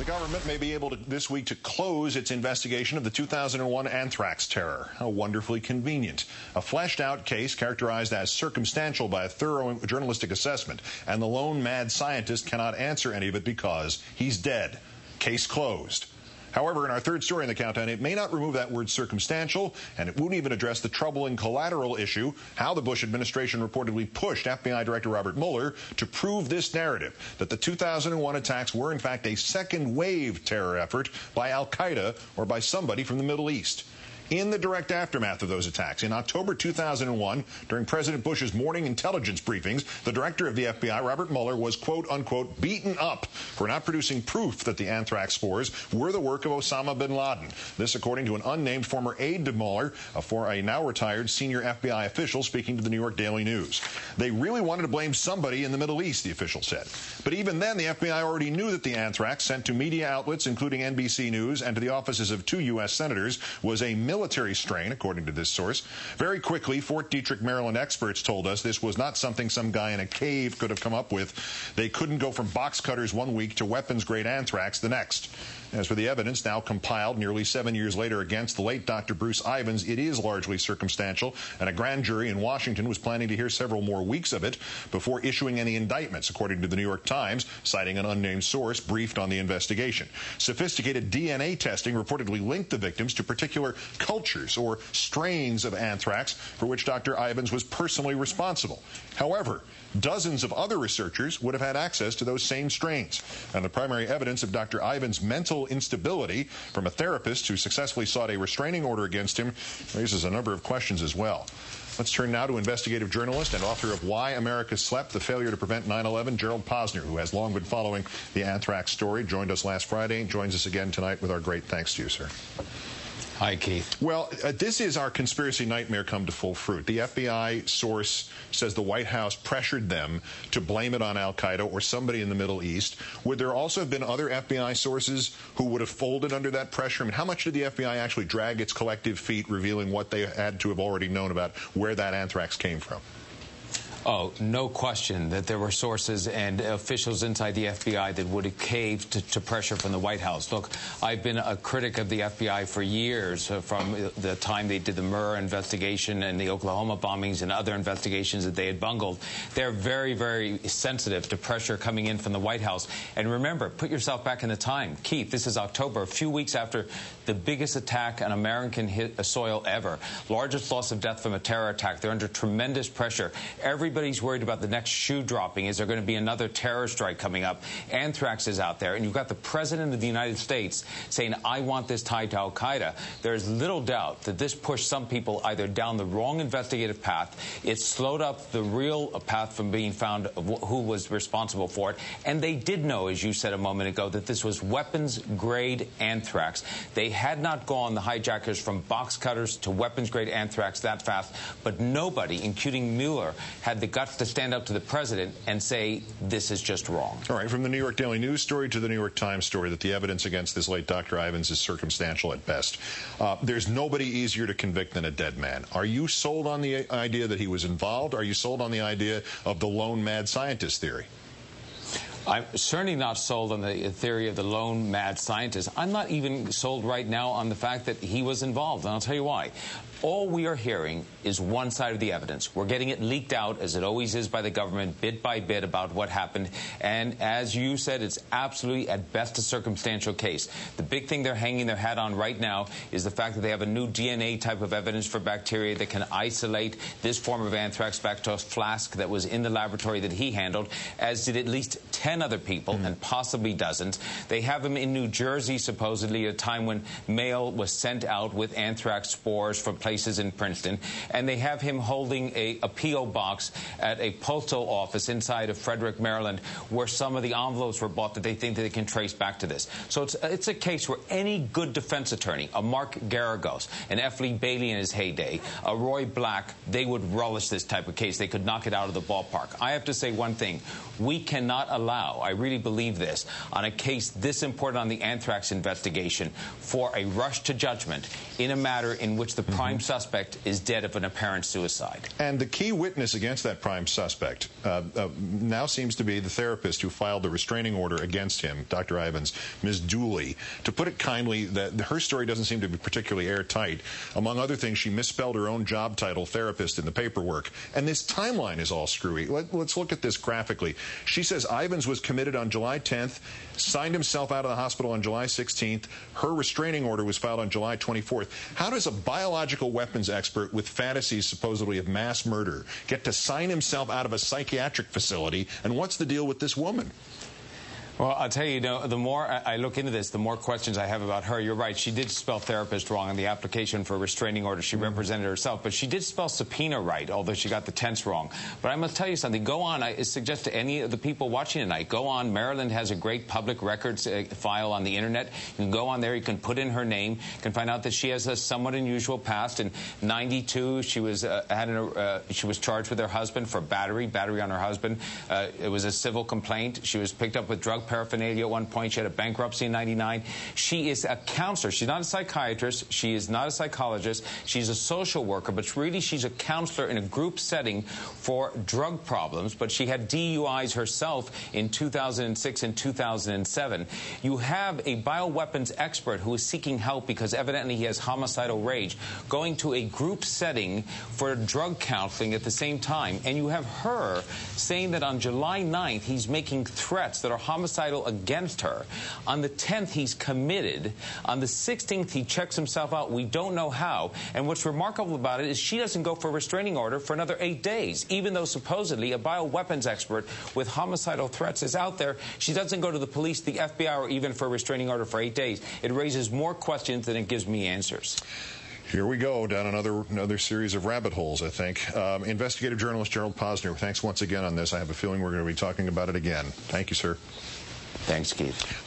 The government may be able to this week to close its investigation of the 2001 Anthrax terror. How wonderfully convenient. A fleshed-out case characterized as circumstantial by a thorough journalistic assessment, and the lone mad scientist cannot answer any of it because he's dead. Case closed. However, in our third story in the countdown, it may not remove that word circumstantial, and it won't even address the troubling collateral issue, how the Bush administration reportedly pushed FBI Director Robert Mueller to prove this narrative, that the 2001 attacks were in fact a second-wave terror effort by al-Qaeda or by somebody from the Middle East. In the direct aftermath of those attacks, in October 2001, during President Bush's morning intelligence briefings, the director of the FBI, Robert Mueller, was, quote-unquote, beaten up for not producing proof that the anthrax spores were the work of Osama bin Laden. This, according to an unnamed former aide to Mueller, for a now-retired senior FBI official speaking to the New York Daily News. They really wanted to blame somebody in the Middle East, the official said. But even then, the FBI already knew that the anthrax, sent to media outlets, including NBC News, and to the offices of 2 U.S. senators, was a military strain, according to this source. Very quickly, Fort Detrick, Maryland experts told us this was not something some guy in a cave could have come up with. They couldn't go from box cutters one week to weapons-grade anthrax the next. As for the evidence now compiled nearly 7 years later against the late Dr. Bruce Ivins, it is largely circumstantial, and a grand jury in Washington was planning to hear several more weeks of it before issuing any indictments, according to the New York Times, citing an unnamed source briefed on the investigation. Sophisticated DNA testing reportedly linked the victims to particular cultures or strains of anthrax for which Dr. Ivins was personally responsible. However, dozens of other researchers would have had access to those same strains. And the primary evidence of Dr. Ivins' mental instability from a therapist who successfully sought a restraining order against him raises a number of questions as well. Let's turn now to investigative journalist and author of Why America Slept, the Failure to Prevent 9/11, Gerald Posner, who has long been following the anthrax story, joined us last Friday, joins us again tonight with our great thanks to you, sir. Hi, Keith. Well, this is our conspiracy nightmare come to full fruit. The FBI source says the White House pressured them to blame it on al-Qaeda or somebody in the Middle East. Would there also have been other FBI sources who would have folded under that pressure? I mean, how much did the FBI actually drag its collective feet, revealing what they had to have already known about where that anthrax came from? Oh, no question that there were sources and officials inside the FBI that would have caved to pressure from the White House. Look, I've been a critic of the FBI for years, from the time they did the Murrah investigation and the Oklahoma bombings and other investigations that they had bungled. They're very, very sensitive to pressure coming in from the White House. And remember, put yourself back in the time. Keith, this is October, a few weeks after the biggest attack on American soil ever. Largest loss of death from a terror attack. They're under tremendous pressure. Everybody's worried about the next shoe dropping. Is there going to be another terror strike coming up? Anthrax is out there, and you've got the President of the United States saying, I want this tied to al-Qaeda. There's little doubt that this pushed some people either down the wrong investigative path, it slowed up the real path from being found of who was responsible for it, and they did know, as you said a moment ago, that this was weapons-grade anthrax. They had not gone, the hijackers, from box cutters to weapons-grade anthrax that fast, but nobody, including Mueller, had the guts to stand up to the president and say this is just wrong. All right, from the New York Daily News story to the New York Times story that the evidence against this late Dr. Ivins is circumstantial at best. There's nobody easier to convict than a dead man. Are you sold on the idea that he was involved? Are you sold on the idea of the lone mad scientist theory? I'm certainly not sold on the theory of the lone mad scientist. I'm not even sold right now on the fact that he was involved, and I'll tell you why. All we are hearing is one side of the evidence. We're getting it leaked out, as it always is by the government, bit by bit about what happened. And as you said, it's absolutely, at best, a circumstantial case. The big thing they're hanging their hat on right now is the fact that they have a new DNA type of evidence for bacteria that can isolate this form of anthrax back to a flask that was in the laboratory that he handled, as did at least 10 other people, and possibly dozens. They have him in New Jersey, supposedly, at a time when mail was sent out with anthrax spores from places in Princeton, and they have him holding a P.O. box at a postal office inside of Frederick, Maryland, where some of the envelopes were bought that they think that they can trace back to this. So it's a case where any good defense attorney, a Mark Garagos, an F. Lee Bailey in his heyday, a Roy Black, they would relish this type of case. They could knock it out of the ballpark. I have to say one thing. We cannot allow allow, I really believe this, on a case this important on the Anthrax investigation, for a rush to judgment in a matter in which the prime suspect is dead of an apparent suicide. And the key witness against that prime suspect now seems to be the therapist who filed the restraining order against him, Dr. Ivins, Ms. Dooley. To put it kindly, her story doesn't seem to be particularly airtight. Among other things, she misspelled her own job title, therapist, in the paperwork. And this timeline is all screwy. Let's look at this graphically. She says Ivins was committed on July 10th, signed himself out of the hospital on July 16th. Her restraining order was filed on July 24th. How does a biological weapons expert with fantasies supposedly of mass murder get to sign himself out of a psychiatric facility? And what's the deal with this woman? Well, I'll tell you, the more I look into this, the more questions I have about her. You're right. She did spell therapist wrong on the application for a restraining order. She represented herself, but she did spell subpoena right, although she got the tense wrong. But I must tell you something. Go on. I suggest to any of the people watching tonight, go on. Maryland has a great public records file on the Internet. You can go on there. You can put in her name. You can find out that she has a somewhat unusual past. In '92, she was she was charged with her husband for battery on her husband. It was a civil complaint. She was picked up with drug paraphernalia at one point. She had a bankruptcy in '99. She is a counselor. She's not a psychiatrist. She is not a psychologist. She's a social worker, but really she's a counselor in a group setting for drug problems. But she had DUIs herself in 2006 and 2007. You have a bioweapons expert who is seeking help because evidently he has homicidal rage, going to a group setting for drug counseling at the same time. And you have her saying that on July 9th he's making threats that are homicidal against her. On the 10th, he's committed. On the 16th, he checks himself out. We don't know how. And what's remarkable about it is she doesn't go for a restraining order for another 8 days, even though supposedly a bioweapons expert with homicidal threats is out there. She doesn't go to the police, the FBI, or even for a restraining order for 8 days. It raises more questions than it gives me answers. Here we go, down another series of rabbit holes, I think. Investigative journalist Gerald Posner, thanks once again on this. I have a feeling we're going to be talking about it again. Thank you, sir. Thanks, Keith.